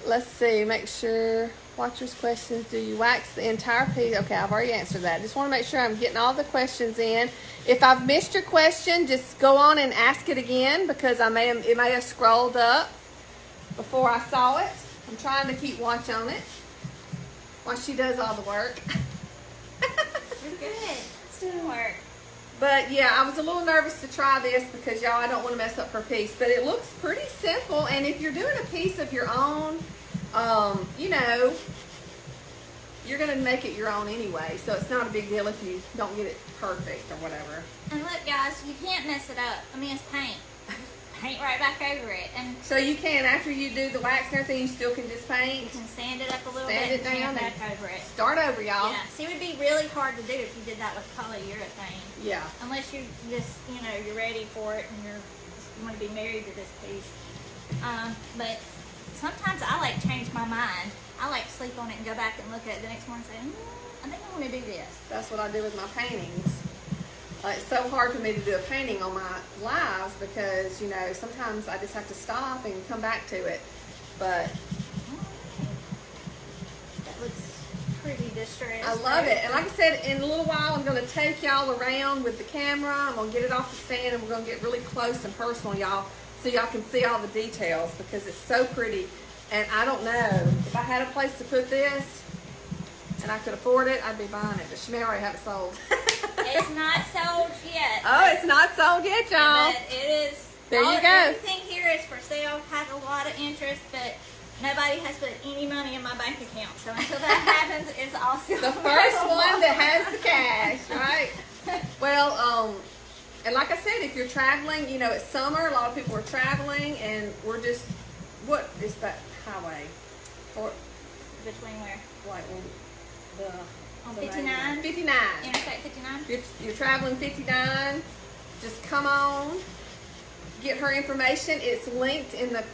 let's see, make sure, watchers' questions, do you wax the entire piece? Okay, I've already answered that. Just want to make sure I'm getting all the questions in. If I've missed your question, just go on and ask it again, because it may have scrolled up before I saw it. I'm trying to keep watch on it while she does all the work. You're good. It's doing work. But yeah, I was a little nervous to try this because, y'all, I don't want to mess up her piece. But it looks pretty simple. And if you're doing a piece of your own, you know, you're going to make it your own anyway. So it's not a big deal if you don't get it perfect or whatever. And look, guys, you can't mess it up. I mean, it's paint. Paint right back over it. And so you can, after you do the wax and everything, you still can just paint. you can sand it up a little Sand bit it and down paint back over it. Start over, y'all. Yeah, see, it would be really hard to do if you did that with polyurethane. Yeah. Unless you just, you know, you're ready for it and you want to be married to this piece. But sometimes I like change my mind. I like sleep on it and go back and look at it the next morning and say, I think I want to do this. That's what I do with my paintings. It's so hard for me to do a painting on my lives because, you know, sometimes I just have to stop and come back to it. But that looks pretty distressed. I love it. And like I said, in a little while, I'm going to take y'all around with the camera. I'm going to get it off the stand and we're going to get really close and personal, y'all, so y'all can see all the details because it's so pretty. And I don't know, if I had a place to put this and I could afford it, I'd be buying it. But she may already have it sold. It's not sold yet. Oh, it's not sold yet, y'all. But it is. There you go. Everything here is for sale. Has a lot of interest, but nobody has put any money in my bank account. So until that happens, it's also the first one that has the cash, right? Well, and like I said, if you're traveling, you know, it's summer. A lot of people are traveling, and we're just, what is that highway? Or between where? Like on 59? 59. Interstate 59? You're traveling 59. Just come on. Get her information. It's linked in the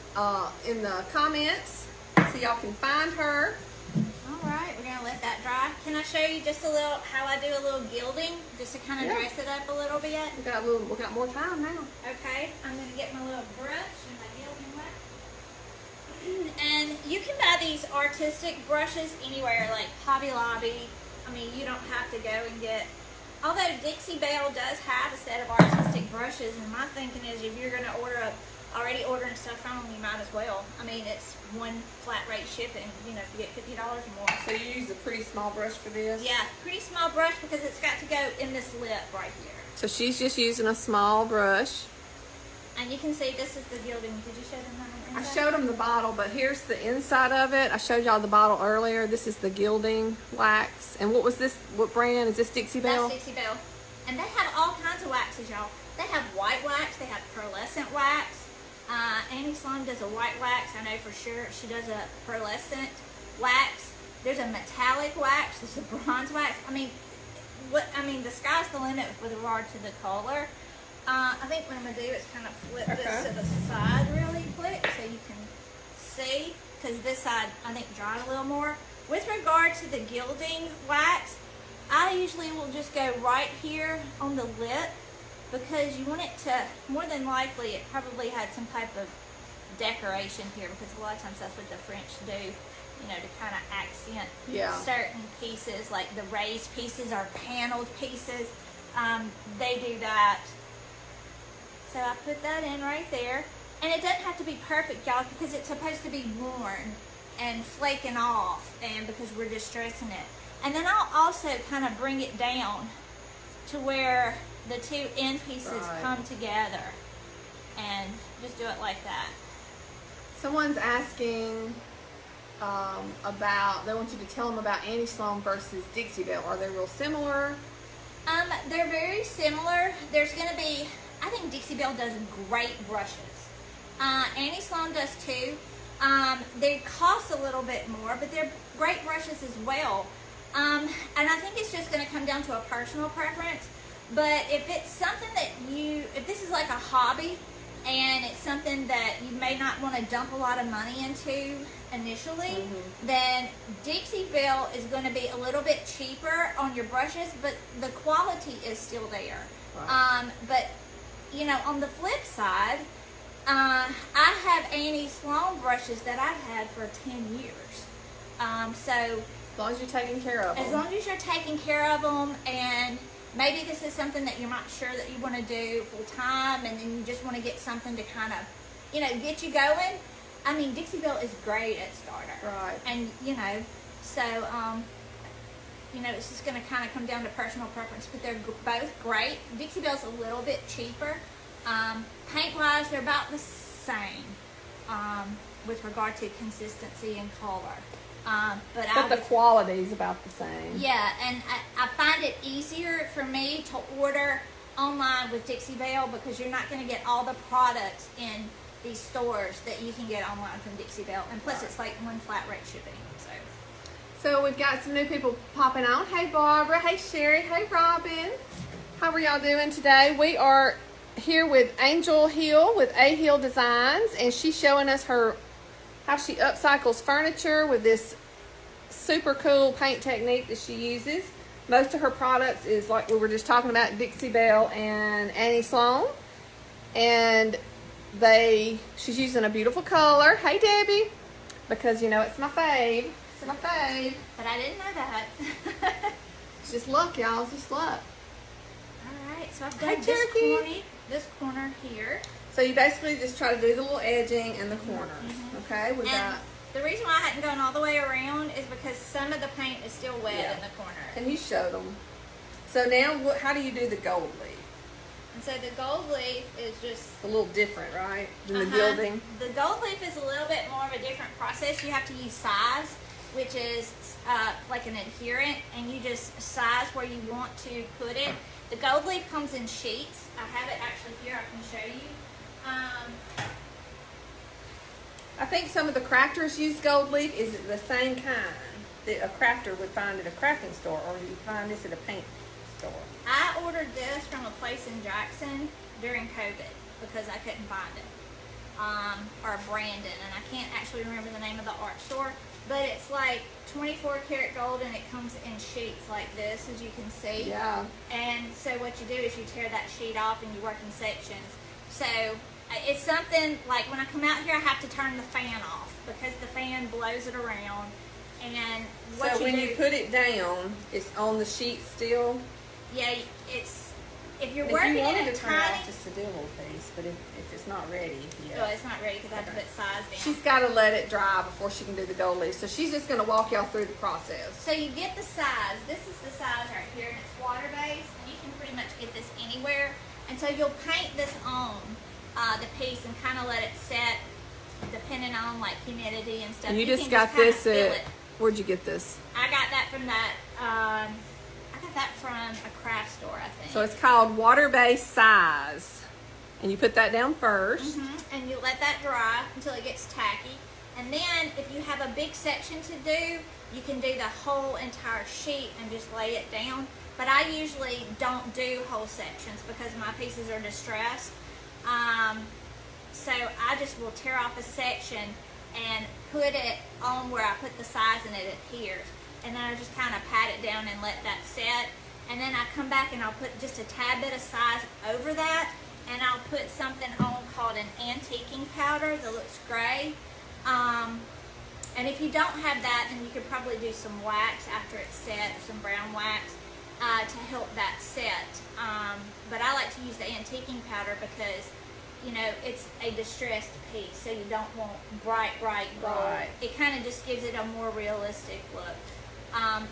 comments, so y'all can find her. All right, we're gonna let that dry. Can I show you just a little how I do a little gilding, just to kind of dress it up a little bit? We got more time now. Okay, I'm gonna get my little brush and my gilding wax. And you can buy these artistic brushes anywhere, like Hobby Lobby. I mean, you don't have to go and get. Although Dixie Belle does have a set of artistic brushes, and my thinking is if you're going to already ordering stuff from them, you might as well. I mean, it's one flat rate shipping, you know, if you get $50 or more. So you use a pretty small brush for this? Yeah, pretty small brush because it's got to go in this lip right here. So she's just using a small brush. And you can see this is the gilding. Did you show them that? I showed them the bottle, but here's the inside of it. I showed y'all the bottle earlier. This is the Gilding Wax. And what was this? What brand? Is this Dixie Belle? That's Dixie Belle. And they have all kinds of waxes, y'all. They have white wax. They have pearlescent wax. Annie Sloan does a white wax. I know for sure she does a pearlescent wax. There's a metallic wax. There's a bronze wax. I mean, the sky's the limit with regard to the color. I think what I'm going to do is kind of flip this to the side really quick so you can see, because this side I think dried a little more. With regard to the gilding wax, I usually will just go right here on the lip because you want it to, more than likely it probably had some type of decoration here because a lot of times that's what the French do, you know, to kind of accent certain pieces, like the raised pieces or paneled pieces. They do that. So I put that in right there. And it doesn't have to be perfect, y'all, because it's supposed to be worn and flaking off, and because we're distressing it. And then I'll also kind of bring it down to where the two end pieces come together. And just do it like that. Someone's asking they want you to tell them about Annie Sloan versus Dixie Belle. Are they real similar? They're very similar. There's going to be, I think Dixie Belle does great brushes. Annie Sloan does too. They cost a little bit more, but they're great brushes as well. And I think it's just going to come down to a personal preference. But if it's something that if this is like a hobby, and it's something that you may not want to dump a lot of money into initially, then Dixie Belle is going to be a little bit cheaper on your brushes, but the quality is still there. But, you know, on the flip side, I have Annie Sloan brushes that I've had for 10 years. So As long as you're taking care of them. as long as you're taking care of them, and maybe this is something that you're not sure that you want to do full time, and then you just want to get something to kind of, get you going. I mean, Dixie Belle is great at starter. Right. And, so, it's just going to kind of come down to personal preference, but they're both great. Dixie Belle's a little bit cheaper. Paint-wise, they're about the same with regard to consistency and color. But the quality is about the same. Yeah, and I find it easier for me to order online with Dixie Belle because you're not going to get all the products in these stores that you can get online from Dixie Belle. And plus, it's like one flat rate shipping. So we've got some new people popping on. Hey, Barbara. Hey, Sherry. Hey, Robin. How are y'all doing today? We are here with Angel Hill with A Hill Designs, and she's showing us how she upcycles furniture with this super cool paint technique that she uses. Most of her products is, like we were just talking about, Dixie Belle and Annie Sloan. And she's using a beautiful color. Hey, Debbie. Because, it's my fave. It's my fave. But I didn't know that. It's just luck, y'all. It's just luck. Alright, so I've Hey, got Turkey. this corner here. So you basically just try to do the little edging and the corners. Okay? We got... The reason why I hadn't gone all the way around is because some of the paint is still wet in the corner. And you showed them. So now, how do you do the gold leaf? And so the gold leaf is just It's a little different, right? Than the gilding. The gold leaf is a little bit more of a different process. You have to use size, which is like an adherent, and you just size where you want to put it. The gold leaf comes in sheets. I have it actually here. I can show you. I think some of the crafters use gold leaf. Is it the same kind that a crafter would find at a crafting store, or do you find this at a paint store? I ordered this from a place in Jackson during COVID because I couldn't find it. Or Brandon, and I can't actually remember the name of the art store, but it's like 24 karat gold, and it comes in sheets like this, as you can see. Yeah. And so what you do is you tear that sheet off and you work in sections. So it's something like when I come out here, I have to turn the fan off because the fan blows it around. And So when you put it down, it's on the sheet still? Yeah, it's, if you're If working you in wanted a to turn it tiny... off just to do a little piece, but if it's not ready yet. Oh, it's not ready because I have to put size down. She's got to let it dry before she can do the gold leaf. So she's just going to walk y'all through the process. So you get the size. This is the size right here, and it's water-based, and you can pretty much get this anywhere. And so you'll paint this on the piece and kind of let it set, depending on like humidity and stuff. And you can just got kinda this feel at, it. where'd you get this? I got that from I got that from a craft store, I think. So it's called water-based size. And you put that down first. And you let that dry until it gets tacky. And then if you have a big section to do, you can do the whole entire sheet and just lay it down. But I usually don't do whole sections because my pieces are distressed. So I just will tear off a section and put it on where I put the size and it adheres. And then I just kind of pat it down and let that set. And then I come back and I'll put just a tad bit of size over that. And I'll put something on called an antiquing powder that looks gray. And if you don't have that, then you could probably do some wax after it's set, or some brown wax, to help that set. But I like to use the antiquing powder because, it's a distressed piece, so you don't want bright gold. Right. It kind of just gives it a more realistic look.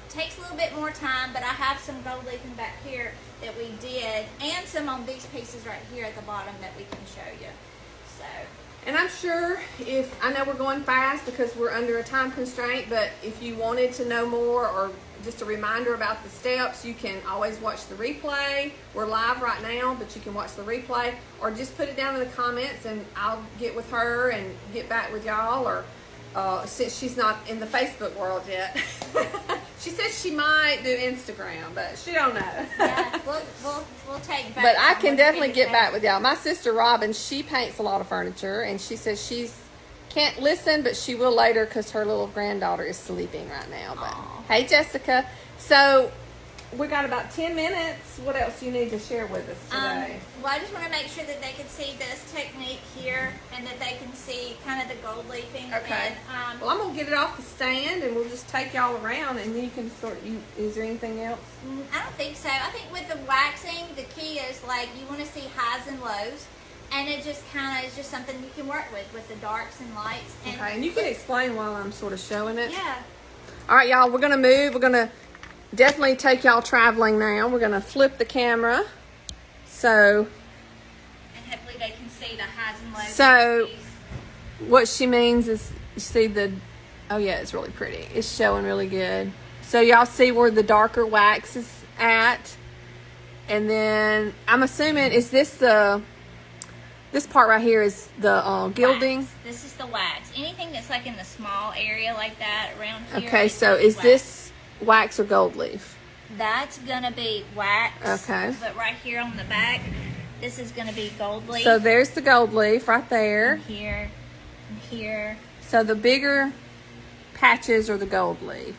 Takes a little bit more time, but I have some gold leafing back here that we did, and some on these pieces right here at the bottom that we can show you. So, And I'm sure I know we're going fast because we're under a time constraint, but if you wanted to know more or just a reminder about the steps, you can always watch the replay. We're live right now, but you can watch the replay, or just put it down in the comments and I'll get with her and get back with y'all, or since she's not in the Facebook world yet. She said she might do Instagram, but she don't know. yeah, we'll take back. But I can definitely get back with y'all. My sister Robin, she paints a lot of furniture, and she says she's can't listen, but she will later because her little granddaughter is sleeping right now. But Aww. hey, Jessica. So we got about 10 minutes. What else do you need to share with us today? Well, I just want to make sure that they can see this technique here and that they can see kind of the gold leafing. Okay. And, well, I'm going to get it off the stand and we'll just take y'all around and then you can is there anything else? I don't think so. I think with the waxing, the key is like you want to see highs and lows. And it just kind of is just something you can work with the darks and lights. And okay, and you can explain while I'm sort of showing it. Yeah. All right, y'all, we're going to move. We're going to definitely take y'all traveling now. We're going to flip the camera. So. And hopefully they can see the highs and lows. So, what she means is, you see the, oh yeah, it's really pretty. It's showing really good. So, y'all see where the darker wax is at. And then, I'm assuming, is this the... This part right here is the gilding. Wax. This is the wax. Anything that's like in the small area like that around here. Okay, so is this wax or gold leaf? That's gonna be wax. Okay. But right here on the back, this is gonna be gold leaf. So there's the gold leaf right there. And here, and here. So the bigger patches are the gold leaf.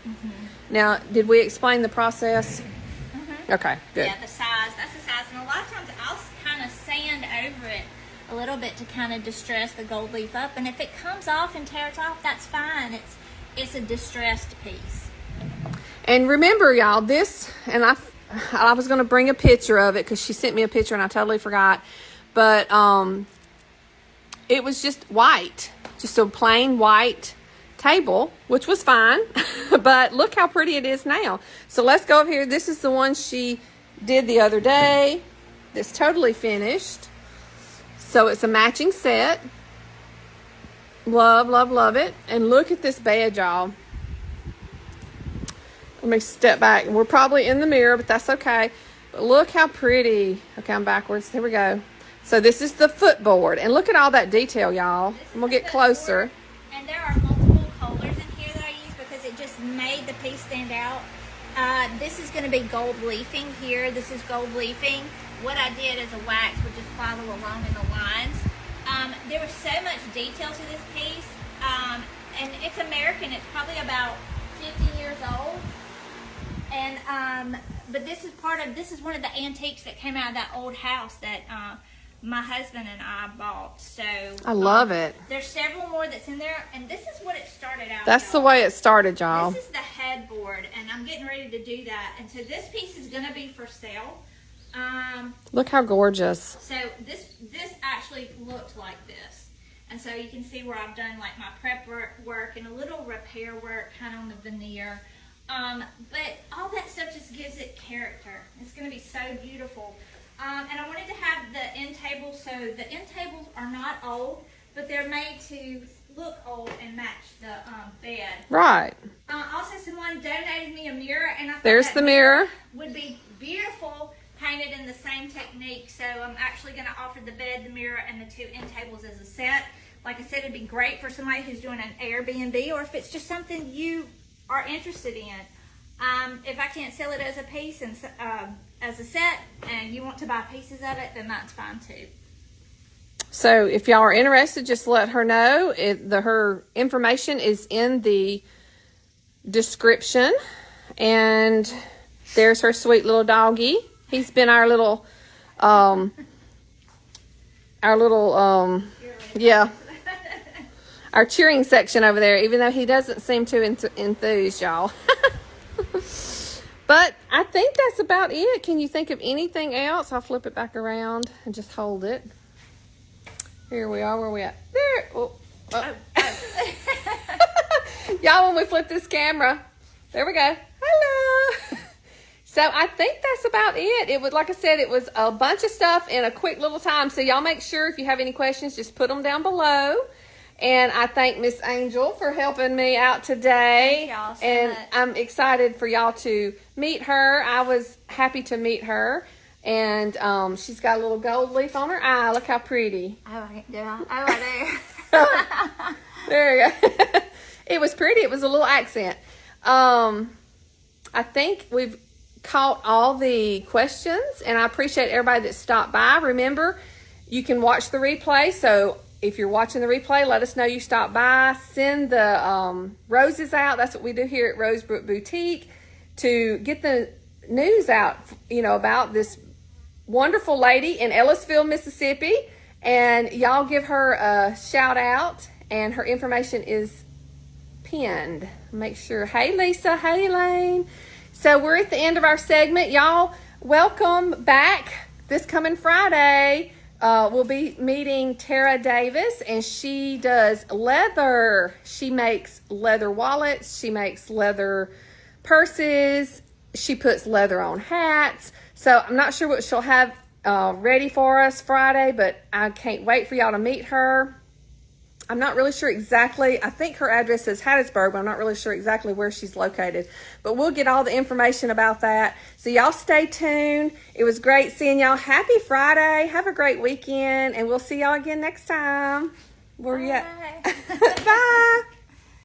Now, did we explain the process? Okay, good. Yeah, the size. That's the size. And a lot of times I'll kind of sand over it a little bit to kind of distress the gold leaf up, and if it comes off and tears off, that's fine. It's a distressed piece. And remember, y'all, this, and I was going to bring a picture of it because she sent me a picture and I totally forgot, but it was just white, just a plain white table, which was fine, but look how pretty it is now. So let's go over here. This is the one she did the other day. It's totally finished. So it's a matching set. Love, love, love it. And look at this bed, y'all. Let me step back. We're probably in the mirror, but that's okay. But look how pretty. Okay, I'm backwards. Here we go. So this is the footboard. And look at all that detail, y'all. I'm going to get closer. And there are multiple colors in here that I use because it just made the piece stand out. This is going to be gold leafing here. This is gold leafing. What I did as a wax would just follow along in the lines. There was so much detail to this piece, and it's American. It's probably about 50 years old. And but this is one of the antiques that came out of that old house that my husband and I bought. So I love it. There's several more that's in there, and this is what it started out. That's the way it started, y'all. This is the headboard, and I'm getting ready to do that. And so this piece is going to be for sale. Look how gorgeous. So this actually looked like this. And so you can see where I've done like my prep work and a little repair work kind of on the veneer. But all that stuff just gives it character. It's going to be so beautiful. And I wanted to have the end tables. So the end tables are not old, but they're made to look old and match the bed. Right. Also, someone donated me a mirror, and I thought there's the mirror. Would be beautiful painted in the same technique. So I'm actually going to offer the bed, the mirror, and the two end tables as a set. Like I said, it'd be great for somebody who's doing an Airbnb, or if it's just something you are interested in. If I can't sell it as a piece and as a set, and you want to buy pieces of it, then that's fine too. So if y'all are interested, just let her know. Her information is in the description. And there's her sweet little doggy. He's been our little, yeah, our cheering section over there, even though he doesn't seem too enthused, y'all. But I think that's about it. Can you think of anything else? I'll flip it back around and just hold it. Here we are. Where are we at? There. Oh. Y'all, when we flip this camera, there we go. Hello. So I think that's about it. It was, like I said, it was a bunch of stuff in a quick little time. So y'all make sure if you have any questions, just put them down below. And I thank Miss Angel for helping me out today. Thank y'all so and much. I'm excited for y'all to meet her. I was happy to meet her. And she's got a little gold leaf on her eye. Look how pretty. Oh, do I? Oh, I do. There you go. It was pretty. It was a little accent. I think we've caught all the questions, and I appreciate everybody that stopped by. Remember, you can watch the replay. So if you're watching the replay, let us know you stopped by. Send the roses out. That's what we do here at Rosebrook Boutique to get the news out, about this wonderful lady in Ellisville, Mississippi. And y'all give her a shout out, and her information is pinned. Make sure. Hey, Lisa. Hey, Elaine. So we're at the end of our segment. Y'all, welcome back this coming Friday. We'll be meeting Tara Davis, and she does leather. She makes leather wallets. She makes leather purses. She puts leather on hats. So I'm not sure what she'll have ready for us Friday, but I can't wait for y'all to meet her. I'm not really sure exactly. I think her address is Hattiesburg, but I'm not really sure exactly where she's located. But we'll get all the information about that. So y'all stay tuned. It was great seeing y'all. Happy Friday. Have a great weekend, and we'll see y'all again next time. Where you at? Bye. Bye.